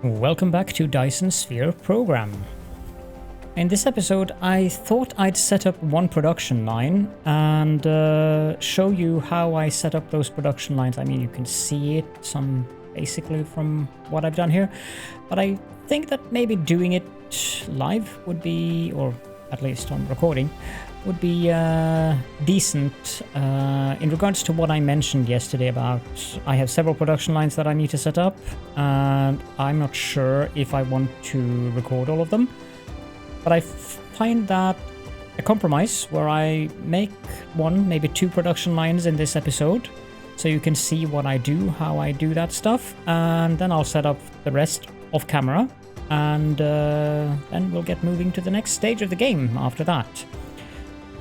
Welcome back to Dyson Sphere Program. In this episode, I thought I'd set up one production line and show you how I set up those production lines. I mean, you can see it basically from what I've done here, but I think that maybe doing it live would be, or at least on recording, would be decent in regards to what I mentioned yesterday about I have several production lines that I need to set up, and I'm not sure if I want to record all of them. But I find that a compromise where I make one, maybe two production lines in this episode, so you can see what I do, how I do that stuff, and then I'll set up the rest off camera, and then we'll get moving to the next stage of the game after that.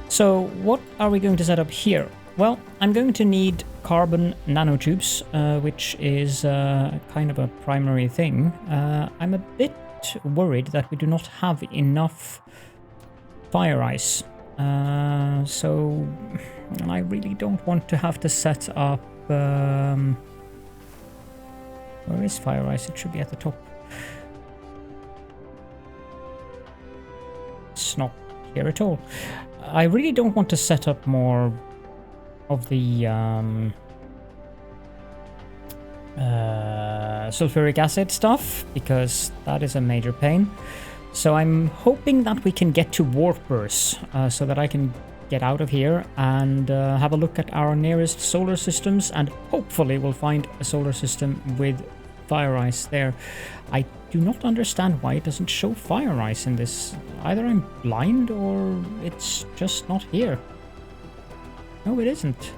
So what are we going to set up here? Well, I'm going to need carbon nanotubes, which is kind of a primary thing. I'm a bit worried that we do not have enough fire ice. So I really don't want to have to set up... where is fire ice? It should be at the top. It's not here at all. I really don't want to set up more of the sulfuric acid stuff, because that is a major pain. So I'm hoping that we can get to warpers, so that I can get out of here and have a look at our nearest solar systems, and hopefully we'll find a solar system with fire ice there. I do not understand why it doesn't show fire ice in this. Either I'm blind or it's just not here. No, it isn't.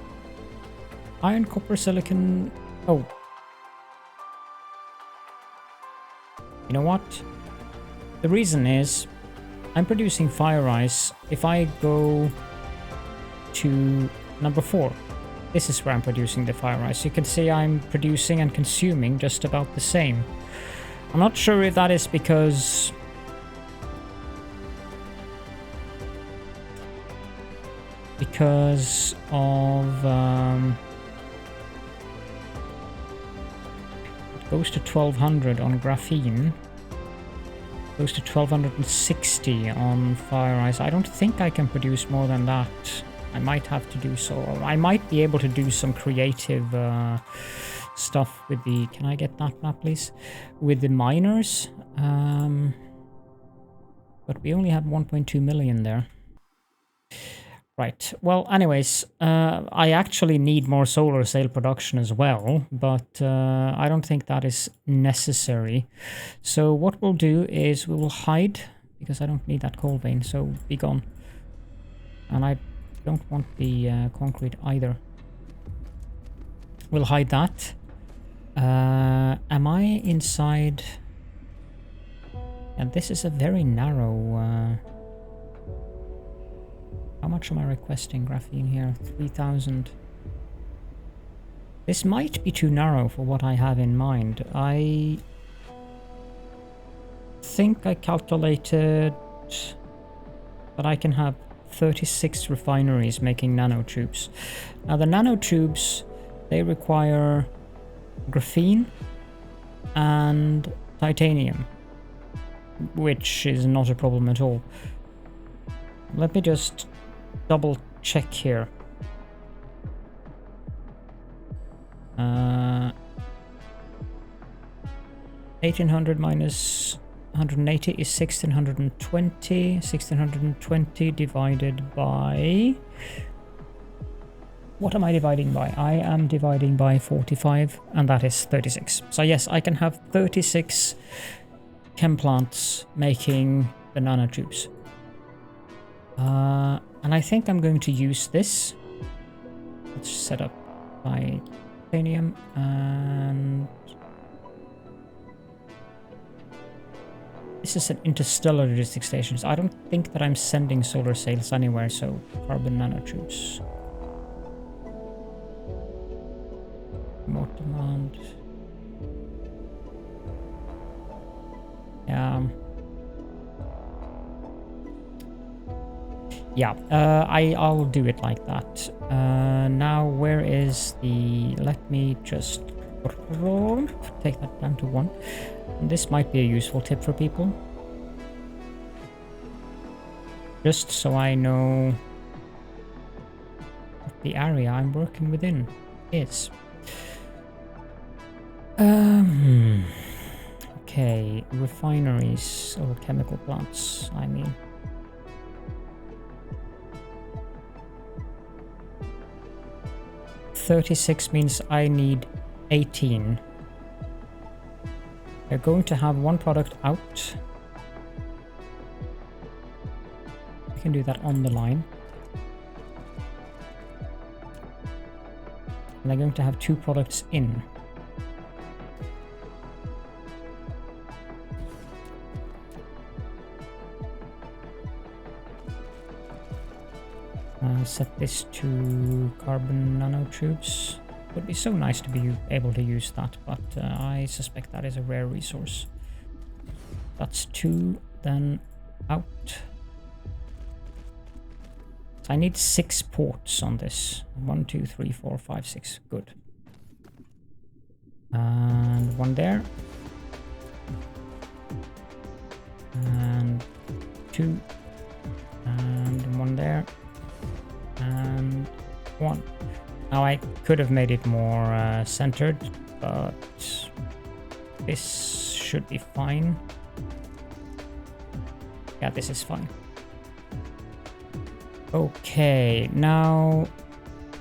Iron, copper, silicon... Oh. You know what? The reason is I'm producing fire ice. If I go to number 4, this is where I'm producing the fire ice. You can see I'm producing and consuming just about the same. I'm not sure if that is because of it goes to 1200 on graphene, goes to 1260 on fire ice. I don't think I can produce more than that. I might have to do so. I might be able to do some creative stuff with the... Can I get that map, please? With the miners. But we only have 1.2 million there. Right. Well, anyways, I actually need more solar sail production as well, but I don't think that is necessary. So what we'll do is we will hide, because I don't need that coal vein, so be gone. And I don't want the concrete either. We'll hide that. Am I inside? And this is a very narrow... How much am I requesting graphene here? 3000. This might be too narrow for what I have in mind. I think I calculated that I can have 36 refineries making nanotubes. Now the nanotubes, they require graphene and titanium, which is not a problem at all. Let me just double check here. 1800 minus 180 is 1620. 1620 divided by... What am I dividing by? I am dividing by 45, and that is 36. So yes, I can have 36 chem plants making the nanotubes. And I think I'm going to use this. Let's set up titanium and... This is an interstellar logistics station, so I don't think that I'm sending solar sails anywhere, so carbon nanotubes. More demand. Yeah, I'll do it like that. Now, where is the... Let me just Take that down to 1. And this might be a useful tip for people. Just so I know what the area I'm working within is. Okay, refineries or chemical plants, I mean. $36 means I need 18. They're going to have one product out. We can do that on the line. And they're going to have 2 products in. Set this to carbon nanotubes. Would be so nice to be able to use that, but I suspect that is a rare resource. That's 2, then out. So I need 6 ports on this. 1, 2, 3, 4, 5, 6. Good. And 1 there. And 2. And 1 there. And 1. Now I could have made it more centered, but this should be fine. Yeah, this is fine. Okay, now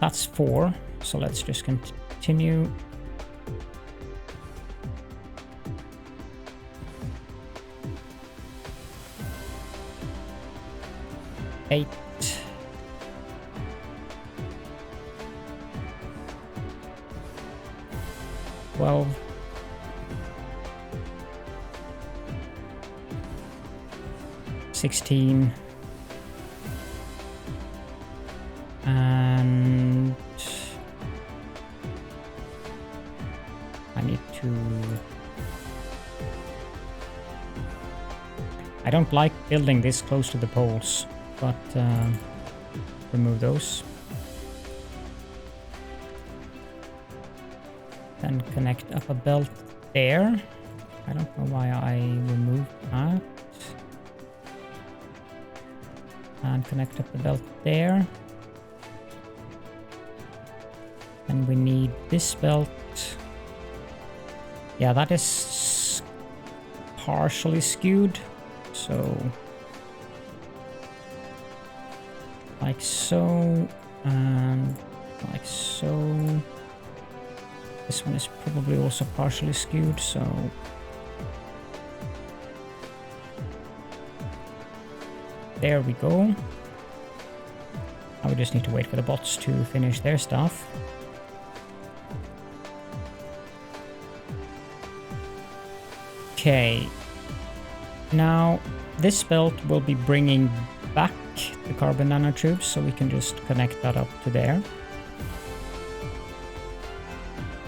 that's 4, so let's just continue. Eight. 12. 16. And I need to... I don't like building this close to the poles, but remove those. Then connect up a belt there. I don't know why I removed that. And connect up the belt there. And we need this belt. Yeah, that is partially skewed. So, like so, and like so. This one is probably also partially skewed, so there we go. Now we just need to wait for the bots to finish their stuff. Okay, now this belt will be bringing back the carbon nanotubes, so we can just connect that up to there.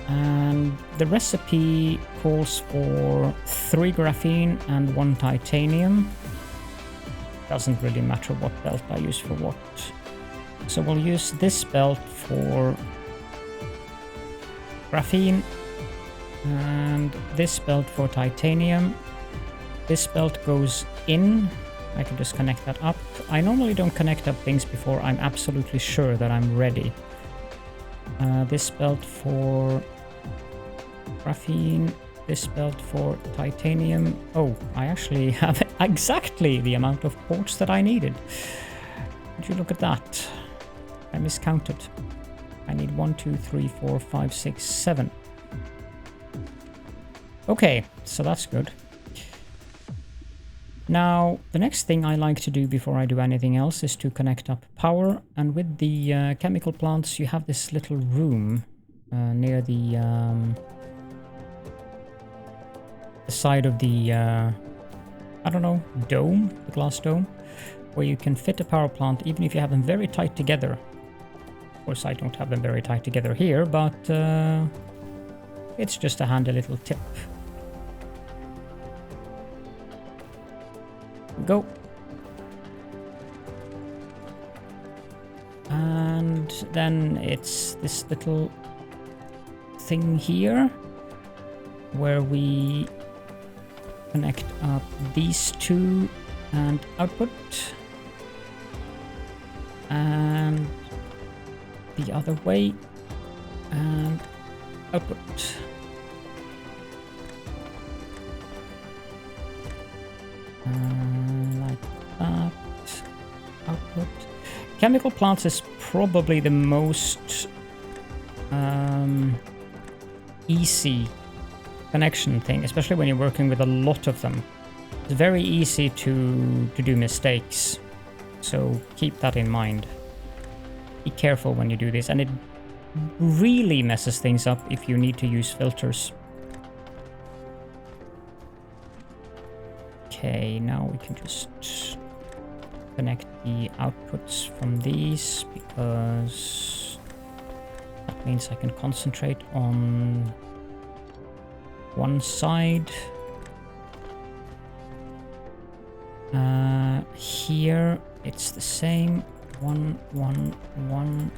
And the recipe calls for 3 graphene and 1 titanium. Doesn't really matter what belt I use for what. So we'll use this belt for graphene and this belt for titanium. This belt goes in. I can just connect that up. I normally don't connect up things before I'm absolutely sure that I'm ready. This belt for graphene, this belt for titanium. Oh, I actually have exactly the amount of ports that I needed. Would you look at that? I miscounted. I need 1, 2, 3, 4, 5, 6, 7. Okay, so that's good. Now, the next thing I like to do before I do anything else is to connect up power. And with the chemical plants, you have this little room near the side of the, I don't know, dome, the glass dome, where you can fit a power plant even if you have them very tight together. Of course, I don't have them very tight together here, but it's just a handy little tip. Go. And then it's this little thing here. where we connect up these two and output, and the other way and output. Like that. Output. Chemical plants is probably the most easy connection thing, especially when you're working with a lot of them. It's very easy to do mistakes, so keep that in mind. Be careful when you do this, and it really messes things up if you need to use filters. Okay, now we can just connect the outputs from these, because that means I can concentrate on one side. Here it's the same. 1, 1, 1.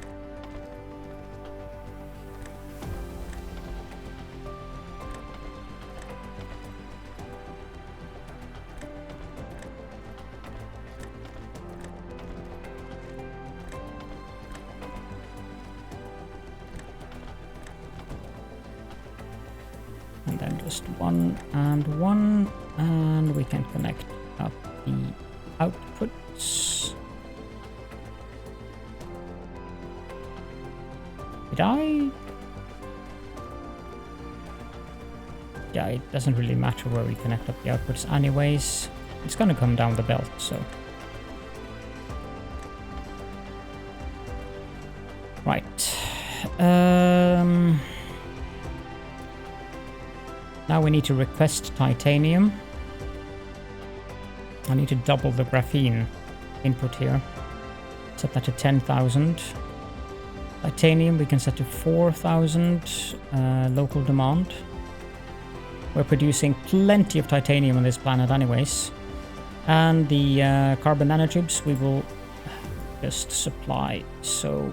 And then just 1 and 1, and we can connect up the outputs. Did I? Yeah, it doesn't really matter where we connect up the outputs anyways. It's gonna come down the belt, so. Right. Now we need to request titanium. I need to double the graphene input here. Set that to 10,000. Titanium we can set to 4,000 local demand. We're producing plenty of titanium on this planet anyways. And the carbon nanotubes we will just supply. So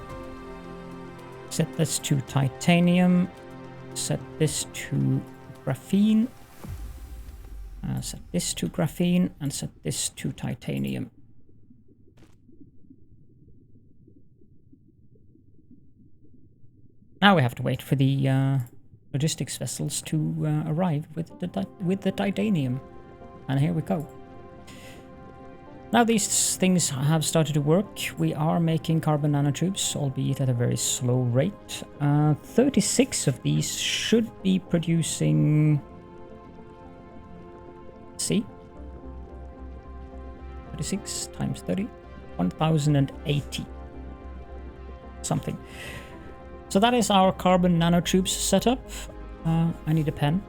set this to titanium, set this to graphene, set this to graphene, and set this to titanium. Now we have to wait for the logistics vessels to arrive with the titanium. And here we go. Now these things have started to work. We are making carbon nanotubes, albeit at a very slow rate. 36 of these should be producing... See? 36 times 30. 1,080. Something. So that is our carbon nanotubes setup. I need a pen.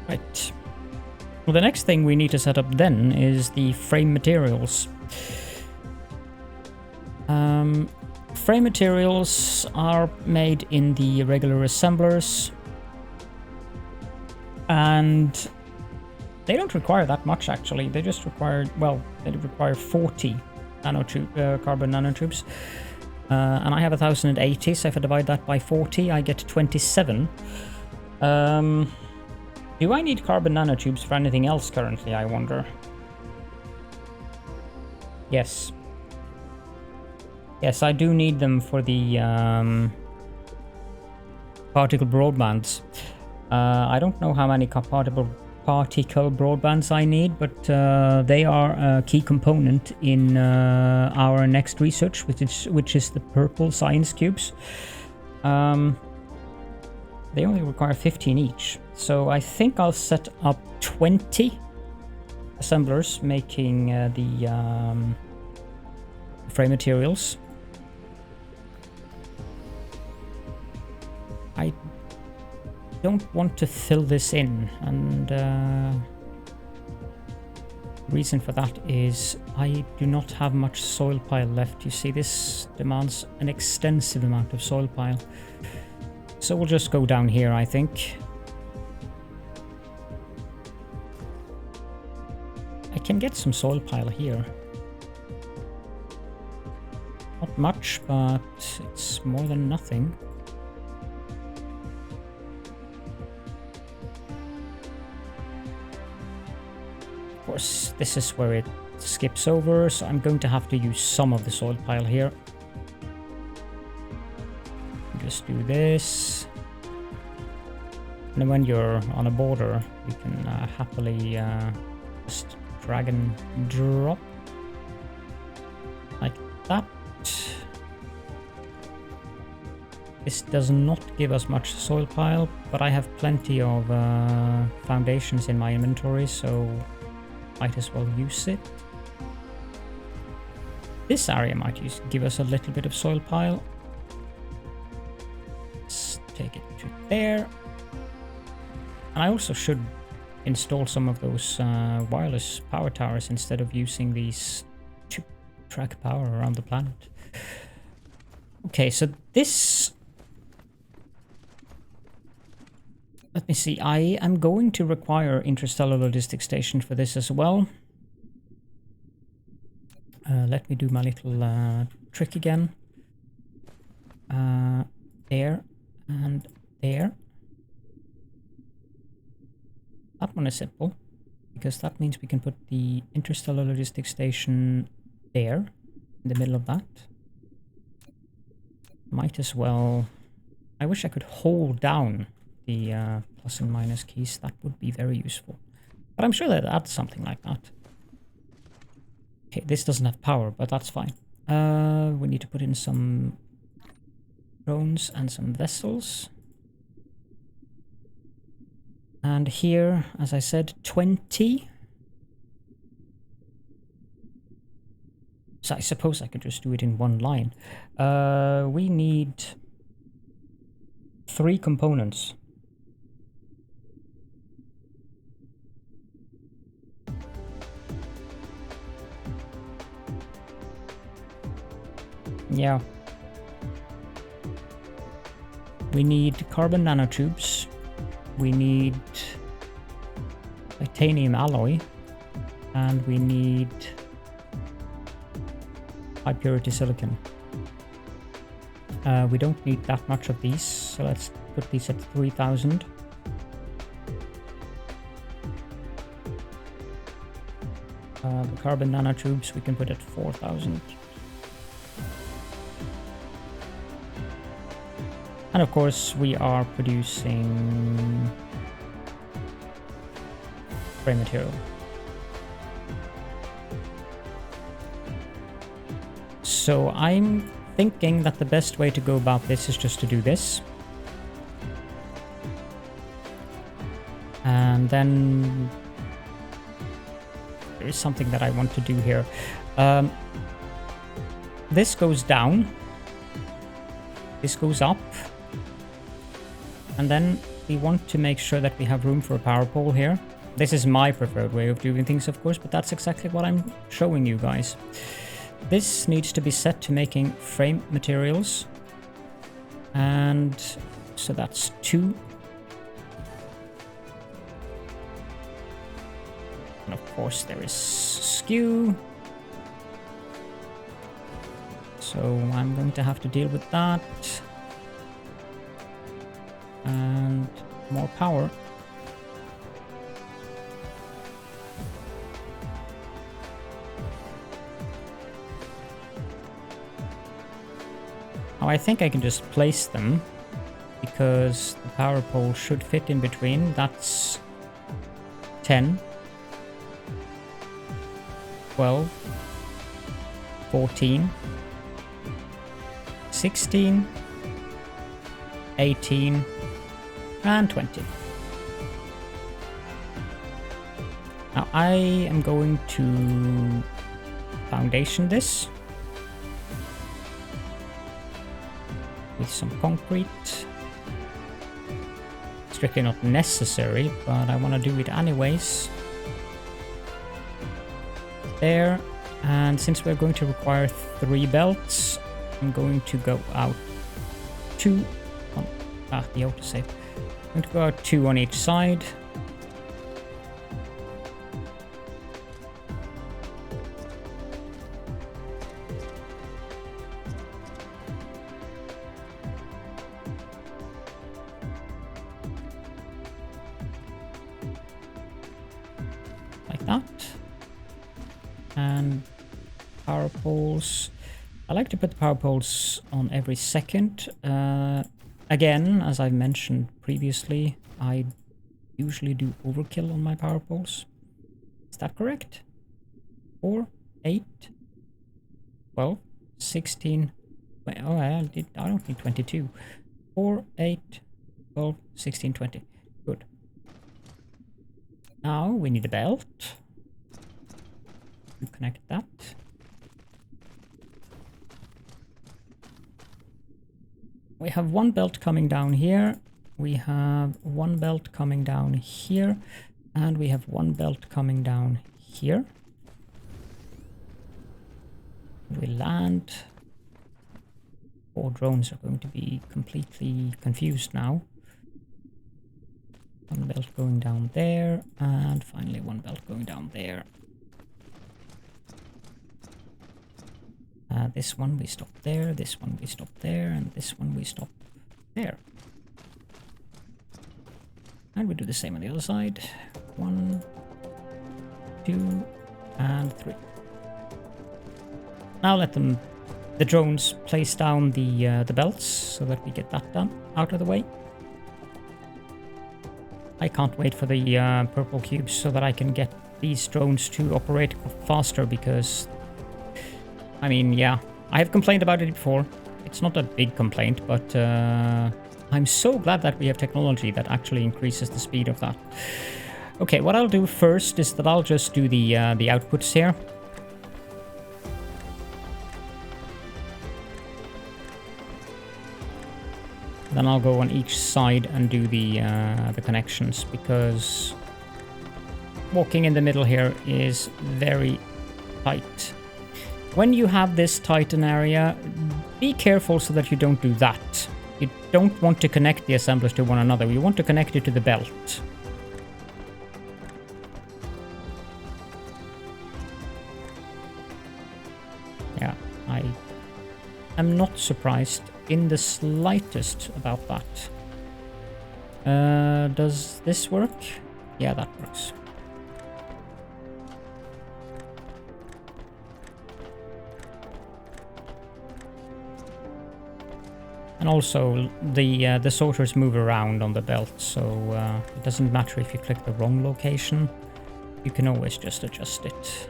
Right. Well, the next thing we need to set up then is the frame materials. Frame materials are made in the regular assemblers, and they don't require that much actually. They just require, well, they require 40 carbon nanotubes. And I have 1,080, so if I divide that by 40, I get 27. Do I need carbon nanotubes for anything else currently, I wonder? Yes. Yes, I do need them for the particle broadbands. I don't know how many particle broadbands I need, but they are a key component in our next research, which is the purple science cubes. They only require 15 each, so I think I'll set up 20 assemblers making the frame materials. I don't want to fill this in, and reason for that is I do not have much soil pile left. You see, this demands an extensive amount of soil pile, so we'll just go down here, I think. I can get some soil pile here. Not much, but it's more than nothing. Of course, this is where it skips over, so I'm going to have to use some of the soil pile here. Just do this. And when you're on a border, you can happily just drag and drop like that. This does not give us much soil pile, but I have plenty of foundations in my inventory, so might as well use it. This area might give us a little bit of soil pile. Let's take it to there. And I also should install some of those wireless power towers instead of using these to track power around the planet. Okay, so this... Let me see, I am going to require interstellar logistics station for this as well. Let me do my little trick again. There and there. That one is simple, because that means we can put the interstellar logistics station there, in the middle of that. Might as well... I wish I could hold down the plus and minus keys. That would be very useful. But I'm sure that adds something like that. Okay, this doesn't have power, but that's fine. We need to put in some drones and some vessels. And here, as I said, 20. So I suppose I could just do it in one line. We need 3 components. Yeah. We need carbon nanotubes. We need titanium alloy. And we need high purity silicon. We don't need that much of these, so let's put these at 3000. The carbon nanotubes we can put at 4000. And of course we are producing frame material. So I'm thinking that the best way to go about this is just to do this. And then there is something that I want to do here. This goes down. This goes up. And then we want to make sure that we have room for a power pole here. This is my preferred way of doing things, of course, but that's exactly what I'm showing you guys. This needs to be set to making frame materials. And so that's 2. And of course there is skew. So I'm going to have to deal with that. And more power. Now I think I can just place them because the power pole should fit in between. That's 10, 12, 14, 16, 18, and 20. Now I am going to foundation this with some concrete. Strictly not necessary, but I want to do it anyways. There, and since we're going to require 3 belts, I'm going to go out 2 on the autosave. I'm going to go out 2 on each side. and power poles. I like to put the power poles on every second. Again, as I mentioned previously, I usually do overkill on my power poles. Is that correct? 4, 8, 12, 16. Oh, I don't need 22. 4, 8, 12, 16, 20. Good. Now we need a belt. Connect that. We have one belt coming down here. We have one belt coming down here. And we have one belt coming down here. We land. 4 drones are going to be completely confused now. One belt going down there, and finally one belt going down there. This one we stop there, this one we stop there, and this one we stop there. And we do the same on the other side. 1, 2, and 3. Now let the drones place down the belts so that we get that done out of the way. I can't wait for the purple cubes so that I can get these drones to operate faster because, I mean, yeah, I have complained about it before. It's not a big complaint, but I'm so glad that we have technology that actually increases the speed of that. Okay, what I'll do first is that I'll just do the outputs here. Then I'll go on each side and do the connections, because walking in the middle here is very tight. When you have this tight an area, be careful so that you don't do that. You don't want to connect the assemblers to one another. You want to connect it to the belt. Yeah, I am not surprised in the slightest about that. Does this work? Yeah, that works. And also, the sorters move around on the belt, so it doesn't matter if you click the wrong location. You can always just adjust it.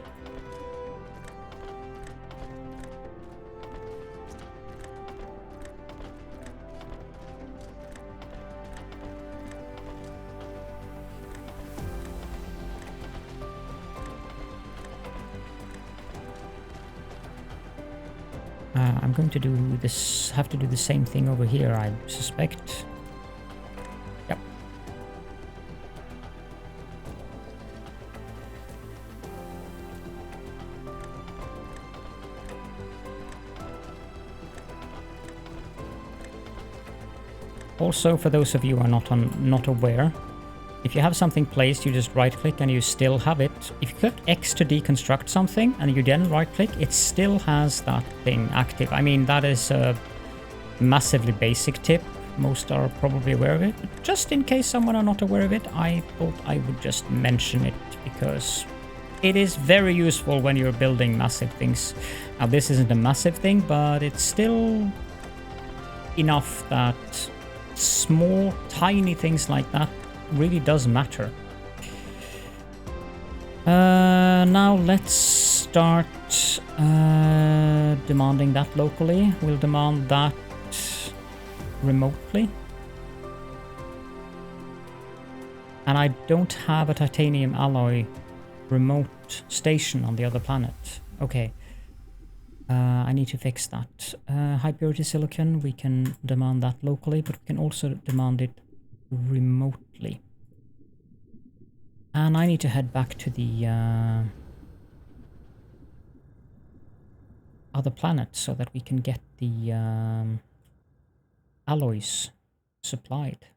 I'm going to do this, have to do the same thing over here, I suspect. Yep. Also, for those of you who are not aware, if you have something placed, you just right-click and you still have it. If you click X to deconstruct something and you then right-click, it still has that thing active. I mean, that is a massively basic tip. Most are probably aware of it. But just in case someone are not aware of it, I thought I would just mention it because it is very useful when you're building massive things. Now, this isn't a massive thing, but it's still enough that small, tiny things like that really does matter. Now let's start demanding that locally. We'll demand that remotely. And I don't have a titanium alloy remote station on the other planet. Okay. I need to fix that. High purity silicon, we can demand that locally, but we can also demand it remotely. And I need to head back to the other planet so that we can get the alloys supplied.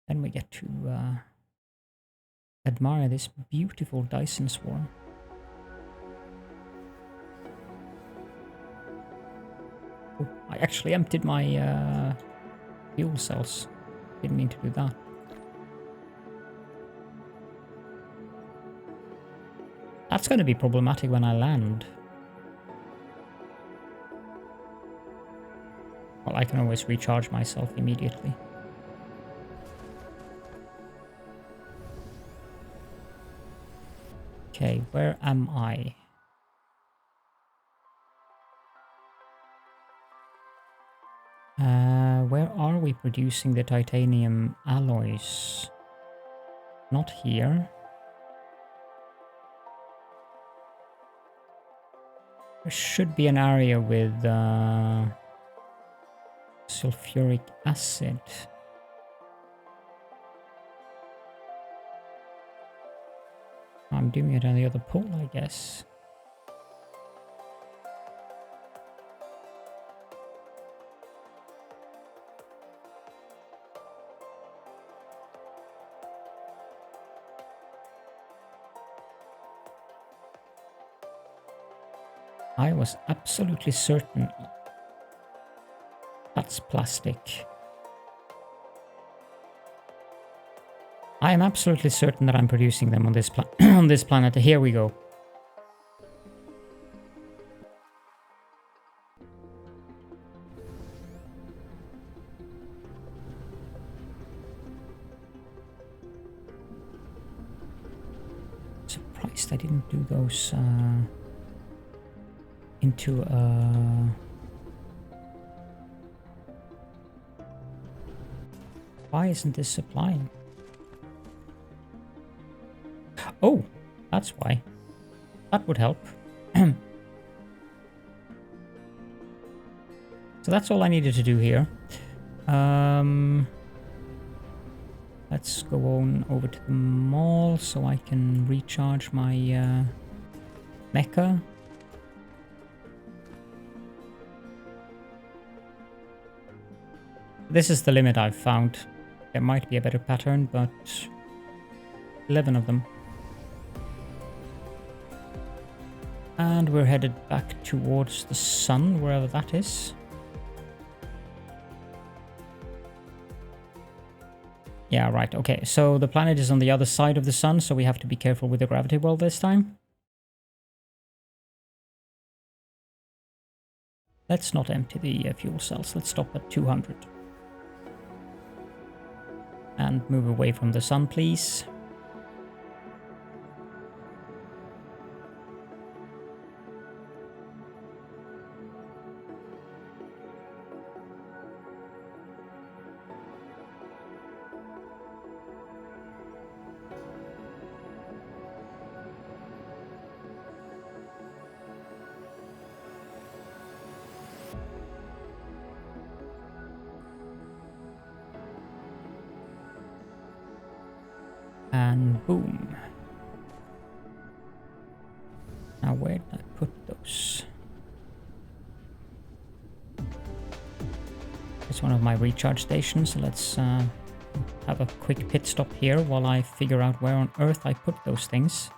Then we get to admire this beautiful Dyson swarm. Oh, I actually emptied my fuel cells. Didn't mean to do that. That's going to be problematic when I land. Well, I can always recharge myself immediately. Okay, where am I? Where are we producing the titanium alloys? Not here. There should be an area with sulfuric acid. I'm doing it on the other pole, I guess. I was absolutely certain that's plastic. I am absolutely certain that I'm producing them on this on this planet. Here we go. Surprised I didn't do those into Why isn't this supplying? Oh, that's why. That would help. So that's all I needed to do here. Let's go on over to the mall so I can recharge my mecha. This is the limit I've found. There might be a better pattern, but 11 of them. And we're headed back towards the sun, wherever that is. Yeah, right, okay. So the planet is on the other side of the sun, so we have to be careful with the gravity well this time. Let's not empty the fuel cells. Let's stop at 200. And move away from the sun, please. And boom. Now where did I put those? It's one of my recharge stations, so let's have a quick pit stop here while I figure out where on earth I put those things.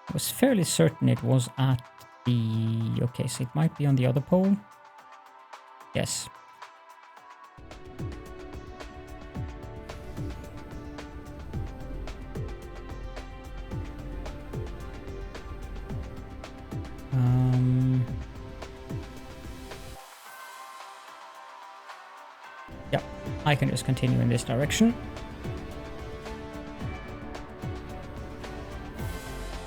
I was fairly certain it was at the... Okay, so it might be on the other pole. Yes. Yeah, I can just continue in this direction.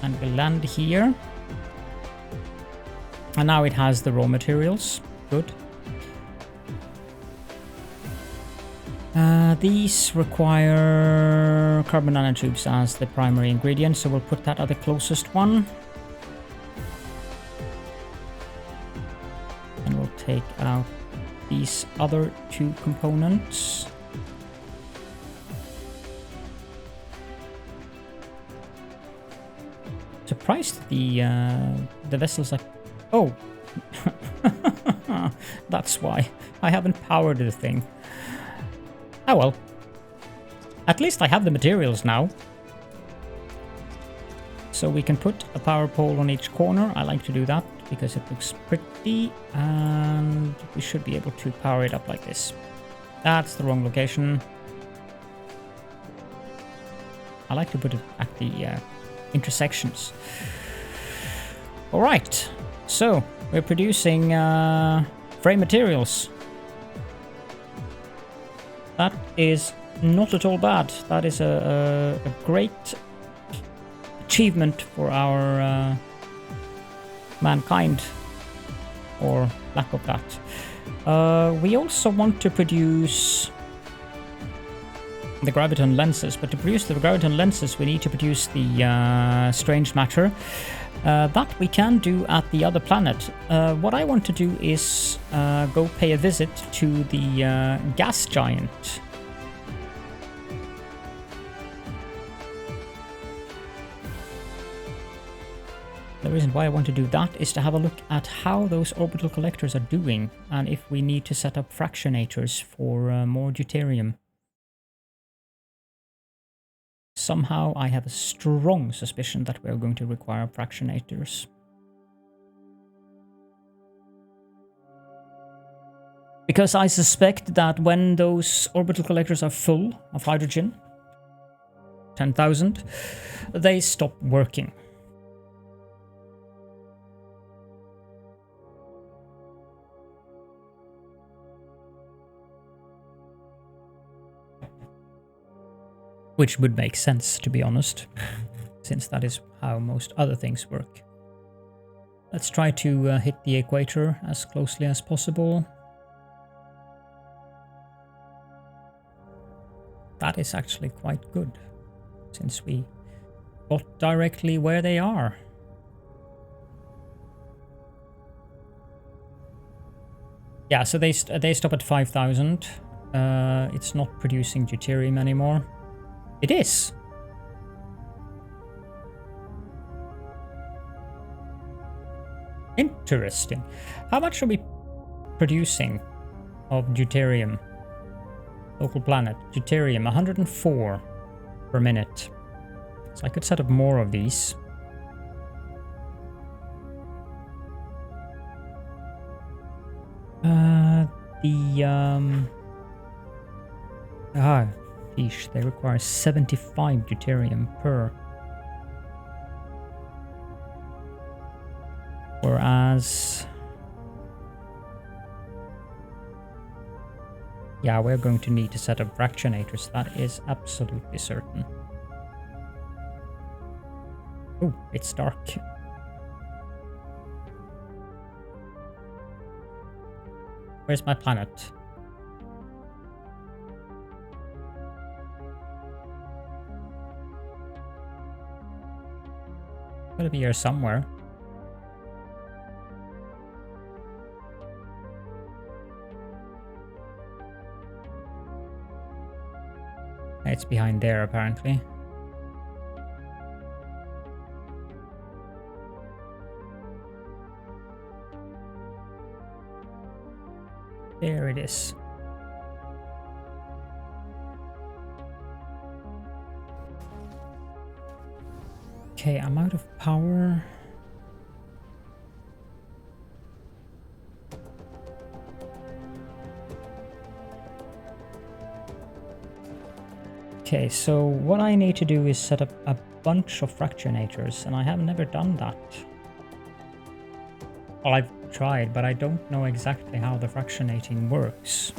And we'll land here. And now it has the raw materials. Good. These require carbon nanotubes as the primary ingredient, so we'll put that at the closest one. And we'll take out these other two components. Surprised the vessels are... Oh! That's why. I haven't powered the thing. Oh well. At least I have the materials now. So we can put a power pole on each corner. I like to do that because it looks pretty. And we should be able to power it up like this. That's the wrong location. I like to put it at the intersections. All right, so we're producing frame materials. That is not at all bad. That is a great achievement for our mankind, or lack of that. We also want to produce the graviton lenses, but to produce the graviton lenses we need to produce the strange matter. That we can do at the other planet. What I want to do is go pay a visit to the gas giant. The reason why I want to do that is to have a look at how those orbital collectors are doing, and if we need to set up fractionators for more deuterium. Somehow I have a strong suspicion that we are going to require fractionators. Because I suspect that when those orbital collectors are full of hydrogen, 10,000, they stop working. Which would make sense, to be honest, since that is how most other things work. Let's try to hit the equator as closely as possible. That is actually quite good, since we got directly where they are. Yeah, so they stop at 5,000. It's not producing deuterium anymore. It is. Interesting. How much are we producing of deuterium? Local planet. Deuterium, 104 per minute. So I could set up more of these. They require 75 deuterium per. Whereas... yeah, we're going to need to set up fractionators. That is absolutely certain. Oh, it's dark. Where's my planet? Gotta be here somewhere. It's behind there, apparently. There it is. Okay, I'm out of power. Okay, so what I need to do is set up a bunch of fractionators, and I have never done that. Well, I've tried, but I don't know exactly how the fractionating works.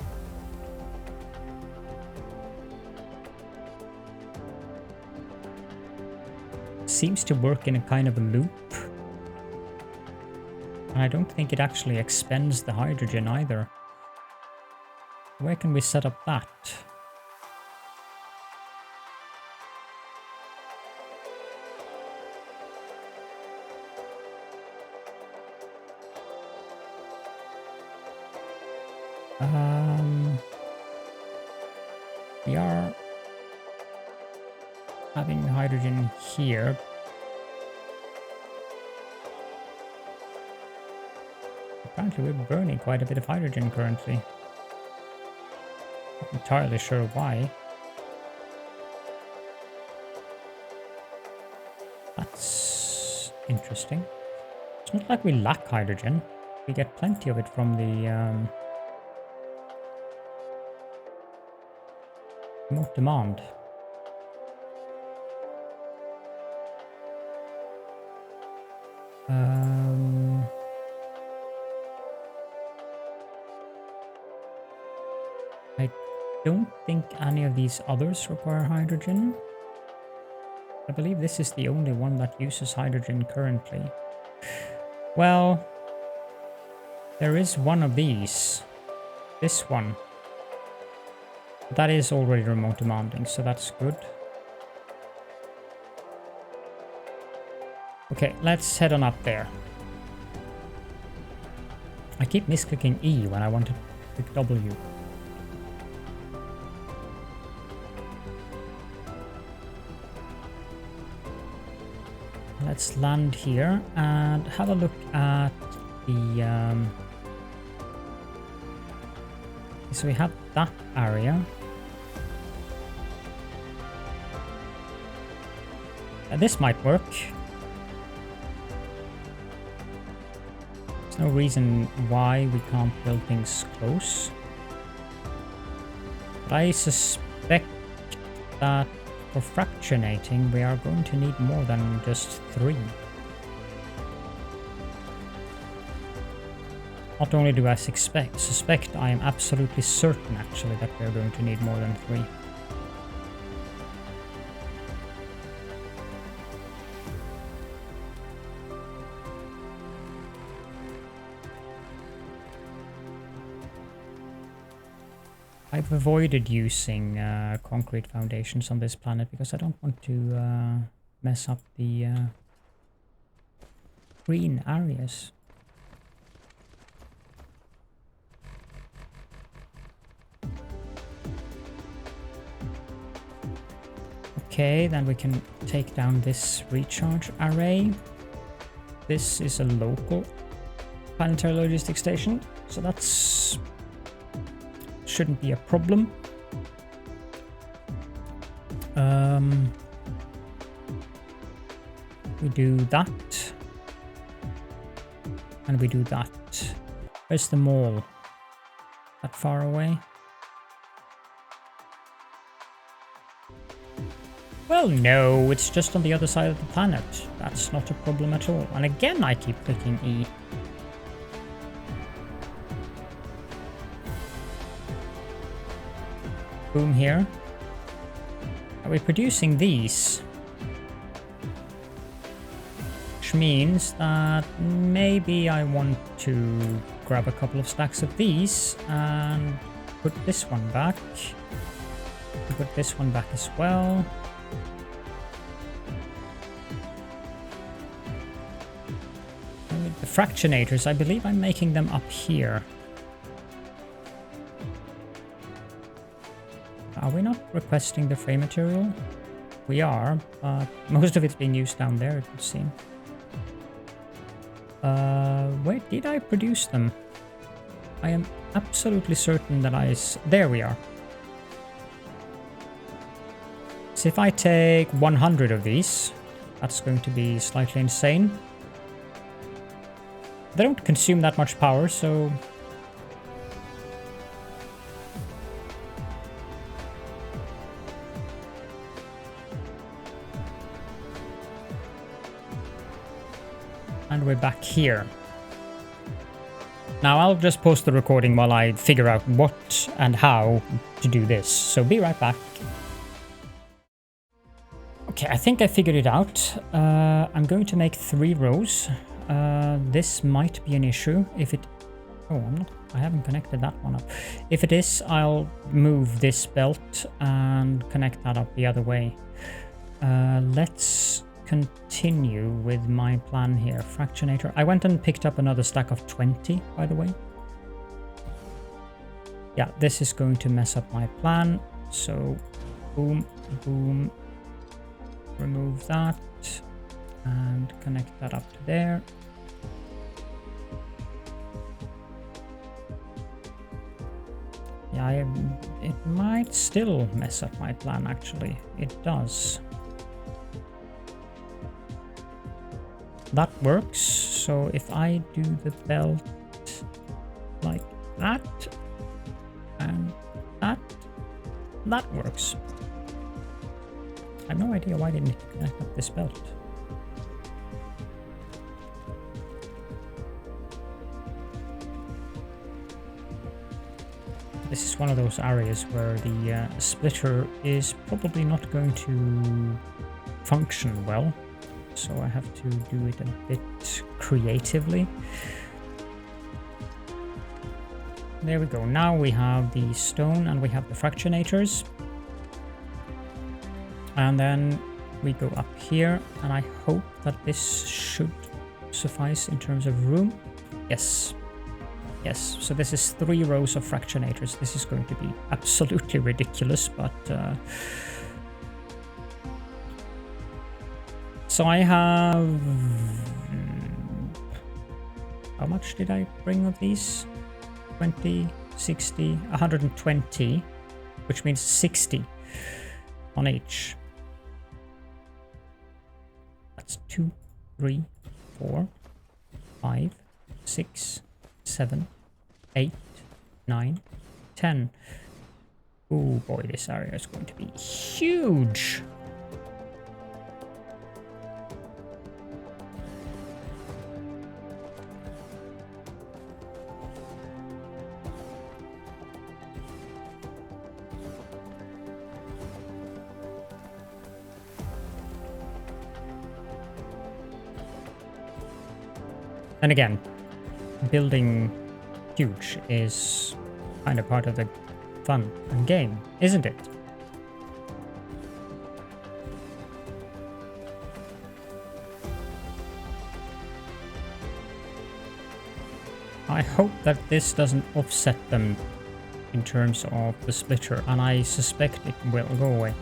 Seems to work in a kind of a loop. And I don't think it actually expends the hydrogen either. Where can we set up that? We are having hydrogen here. Apparently we're burning quite a bit of hydrogen currently. Not entirely sure why. That's interesting. It's not like we lack hydrogen. We get plenty of it from the remote demand. I don't think any of these others require hydrogen. I believe this is the only one that uses hydrogen currently. Well, there is one of these. This one. That is already remote demanding, so that's good. Okay, let's head on up there. I keep misclicking E when I want to click W. Let's land here and have a look at the... So we have that area. This might work. There's no reason why we can't build things close. But I suspect that for fractionating we are going to need more than just 3. Not only do I suspect, I am absolutely certain actually that we're going to need more than 3. I've avoided using concrete foundations on this planet because I don't want to mess up the green areas. Okay, then we can take down this recharge array. This is a local planetary logistics station, so that's shouldn't be a problem. We do that, and we do that. Where's the mall? That far away? Well, no, it's just on the other side of the planet. That's not a problem at all. And again, I keep clicking E. Boom here. Are we producing these? Which means that maybe I want to grab a couple of stacks of these and put this one back. Put this one back as well. The fractionators, I believe I'm making them up here. Are we not requesting the frame material? We are, but most of it's being used down there, it would seem. Where did I produce them? I am absolutely certain that there we are. So if I take 100 of these, that's going to be slightly insane. They don't consume that much power, so... And we're back here. Now I'll just post the recording while I figure out what and how to do this. So be right back. Okay, I think I figured it out. I'm going to make 3 rows. This might be an issue if it... Oh, I haven't connected that one up. If it is, I'll move this belt and connect that up the other way. Let's continue with my plan here. Fractionator. I went and picked up another stack of 20, by the way. Yeah, this is going to mess up my plan. So, boom, boom. Remove that and connect that up to there. Yeah, it might still mess up my plan, actually. It does. That works. So if I do the belt like that and that works. I have no idea why I didn't connect up this belt. this is one of those areas where the splitter is probably not going to function well. So I have to do it a bit creatively. There we go. Now we have the stone and we have the fractionators. And then we go up here, and I hope that this should suffice in terms of room. Yes. Yes, so this is 3 rows of fractionators. This is going to be absolutely ridiculous, but... So I have... How much did I bring of these? 20, 60, 120, which means 60 on each. That's 2, 3, 4, 5, 6, 7, 8, 9, 10. Oh boy, this area is going to be huge. And again, building huge is kind of part of the fun and game, isn't it? I hope that this doesn't offset them in terms of the splitter, and I suspect it will go away.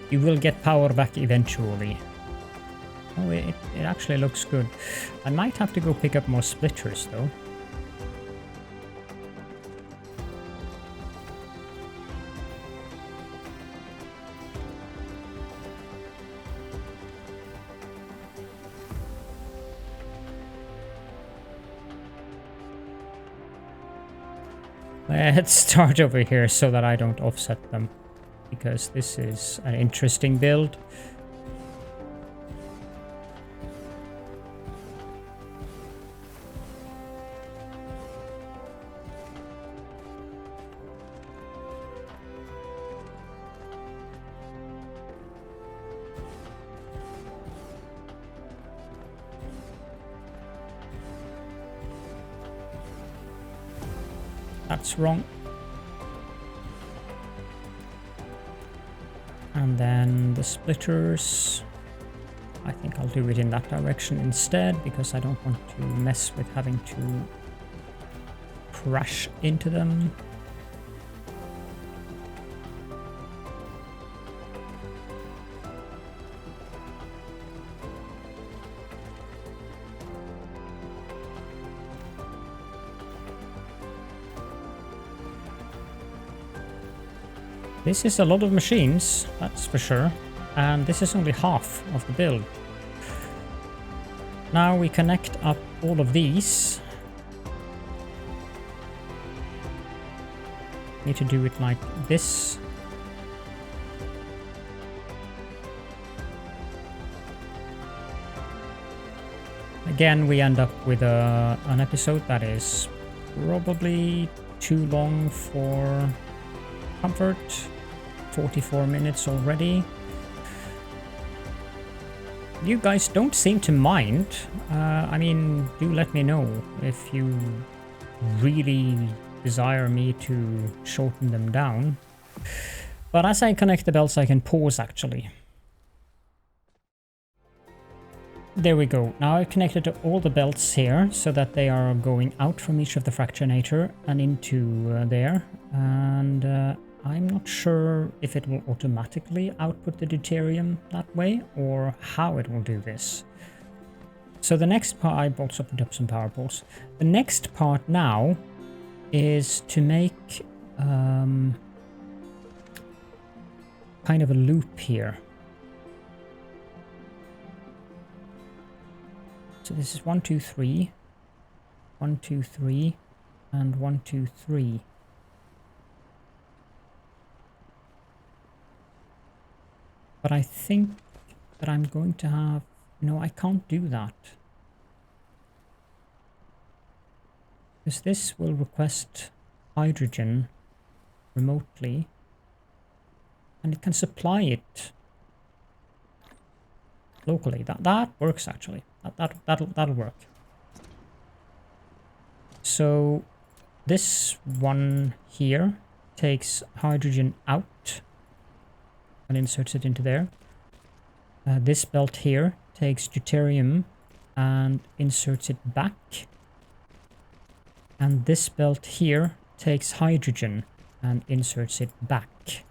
You will get power back eventually. Oh, it actually looks good. I might have to go pick up more splitters though. Let's start over here so that I don't offset them, because this is an interesting build. That's wrong. And then the splitters, I think I'll do it in that direction instead, because I don't want to mess with having to crash into them. This is a lot of machines, that's for sure, and this is only half of the build. Now we connect up all of these. Need to do it like this. Again, we end up with an episode that is probably too long for comfort. 44 minutes already. You guys don't seem to mind. I mean, do let me know if you really desire me to shorten them down. But as I connect the belts, I can pause actually. There we go. Now I've connected to all the belts here so that they are going out from each of the fractionator and into there. And I'm not sure if it will automatically output the deuterium that way or how it will do this. So the next part, I've also put up some power poles. The next part now is to make kind of a loop here. So this is 1, 2, 3, 1, 2, 3, and 1, 2, 3. But I think that I'm going to have... No, I can't do that. Because this will request hydrogen remotely, and it can supply it locally. That works actually. That'll work. So this one here takes hydrogen out and inserts it into there. This belt here takes deuterium and inserts it back. And this belt here takes hydrogen and inserts it back.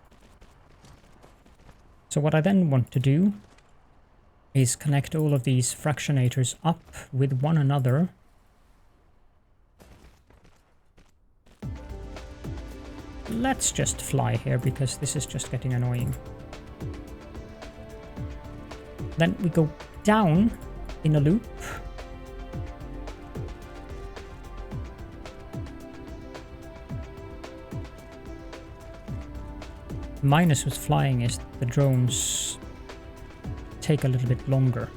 So what I then want to do is connect all of these fractionators up with one another. Let's just fly here because this is just getting annoying. Then we go down in a loop. Minus with flying is the drones take a little bit longer.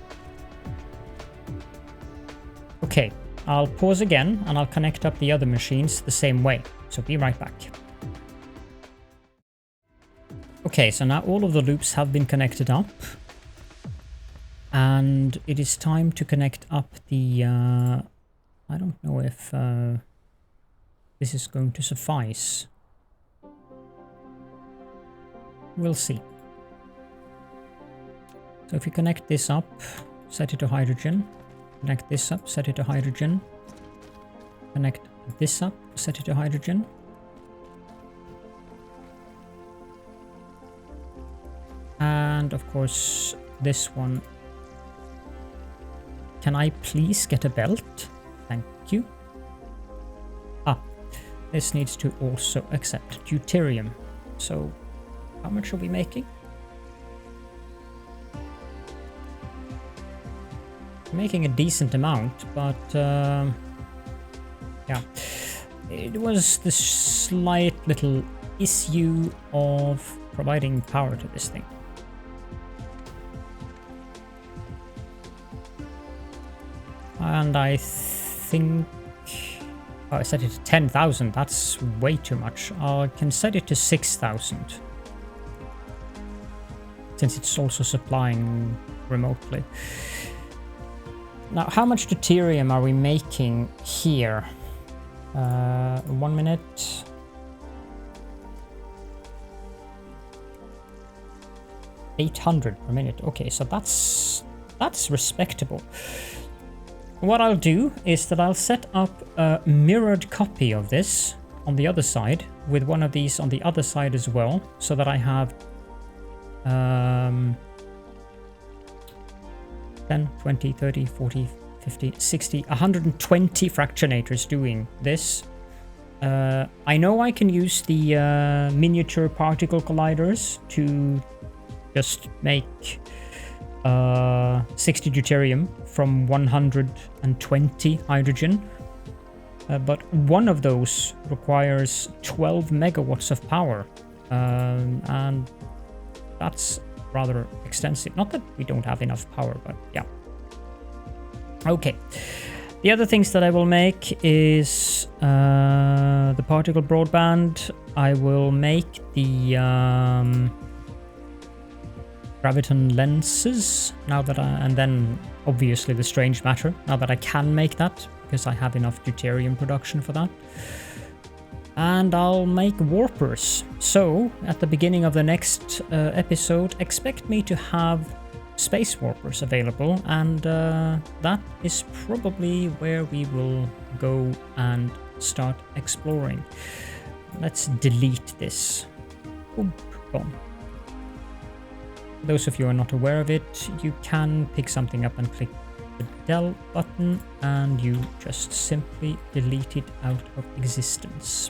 Okay, I'll pause again and I'll connect up the other machines the same way. So be right back. Okay, so now all of the loops have been connected up. And it is time to connect up the... I don't know if this is going to suffice. We'll see. So if you connect this up, set it to hydrogen. Connect this up, set it to hydrogen. Connect this up, set it to hydrogen. And of course, this one. Can I please get a belt? Thank you. Ah, this needs to also accept deuterium. So how much are we making? Making a decent amount, but yeah, it was the slight little issue of providing power to this thing. And I think I set it to 10,000. That's way too much. I can set it to 6,000. Since it's also supplying remotely. Now, how much deuterium are we making here? 1 minute. $800 per minute. Okay, so that's respectable. What I'll do is that I'll set up a mirrored copy of this on the other side with one of these on the other side as well, so that I have 10, 20, 30, 40, 50, 60, 120 fractionators doing this. I know I can use the miniature particle colliders to just make 60 deuterium from 120 hydrogen, but one of those requires 12 megawatts of power, and that's rather extensive. Not that we don't have enough power, but yeah. Okay, the other things that I will make is the particle broadband. I will make the graviton lenses now that and then obviously the strange matter, now that I can make that because I have enough deuterium production for that. And I'll make warpers. So at the beginning of the next episode, expect me to have space warpers available, and that is probably where we will go and start exploring. Let's delete this. Boom, boom. Those of you who are not aware of it, you can pick something up and click the del button and you just simply delete it out of existence.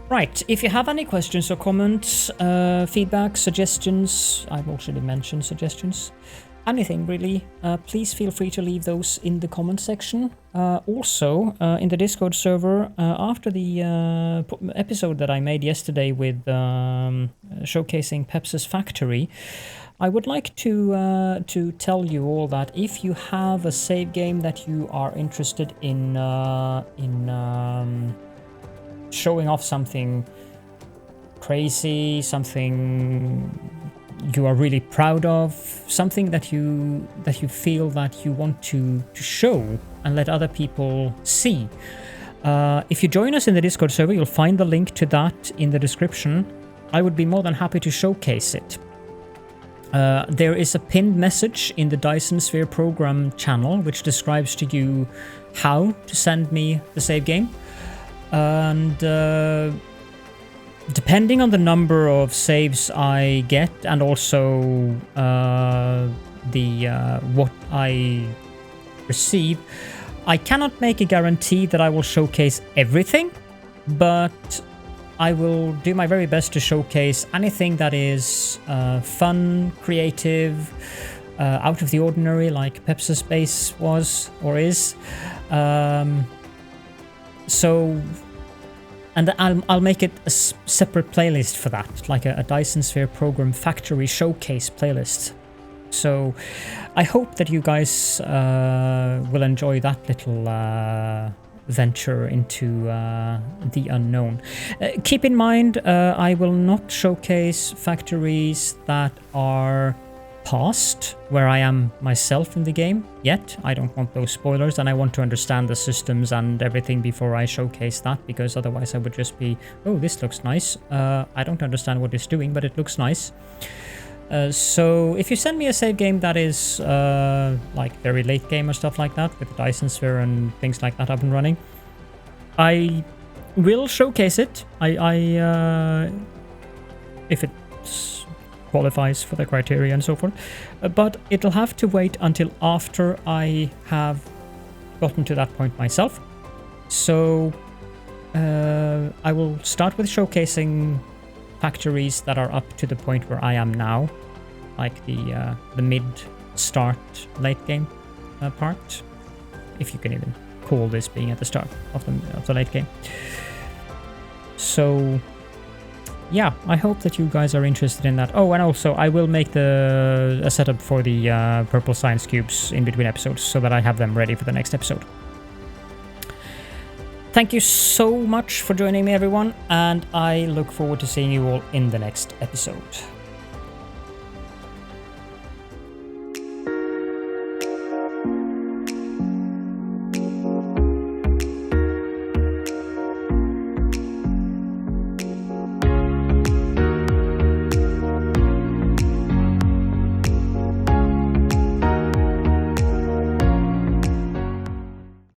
Right, if you have any questions or comments, feedback, suggestions, I've already mentioned suggestions, anything really, please feel free to leave those in the comment section. Also, in the Discord server, after the episode that I made yesterday with showcasing Peps's factory, I would like to tell you all that if you have a save game that you are interested in showing off something crazy, something you are really proud of, something that you feel that you want to show and let other people see. If you join us in the Discord server, you'll find the link to that in the description. I would be more than happy to showcase it. There is a pinned message in the Dyson Sphere Program channel which describes to you how to send me the save game. And depending on the number of saves I get and also what I receive, I cannot make a guarantee that I will showcase everything, but I will do my very best to showcase anything that is fun, creative, out of the ordinary, like Pepsi Space was or is. And I'll make it a separate playlist for that, like a Dyson Sphere Program Factory Showcase playlist. So I hope that you guys will enjoy that little venture into the unknown. Keep in mind, I will not showcase factories that are past where I am myself in the game yet. I don't want those spoilers, and I want to understand the systems and everything before I showcase that, because otherwise I would just be, oh, this looks nice. I don't understand what it's doing, but it looks nice. So if you send me a save game that is like very late game or stuff like that, with the Dyson Sphere and things like that up and running, I will showcase it. If it qualifies for the criteria and so forth, but it'll have to wait until after I have gotten to that point myself. So I will start with showcasing factories that are up to the point where I am now, like the mid, start, late game part, if you can even call this being at the start of the late game. So yeah, I hope that you guys are interested in that. Oh, and also I will make a setup for the purple science cubes in between episodes so that I have them ready for the next episode. Thank you so much for joining me, everyone, and I look forward to seeing you all in the next episode.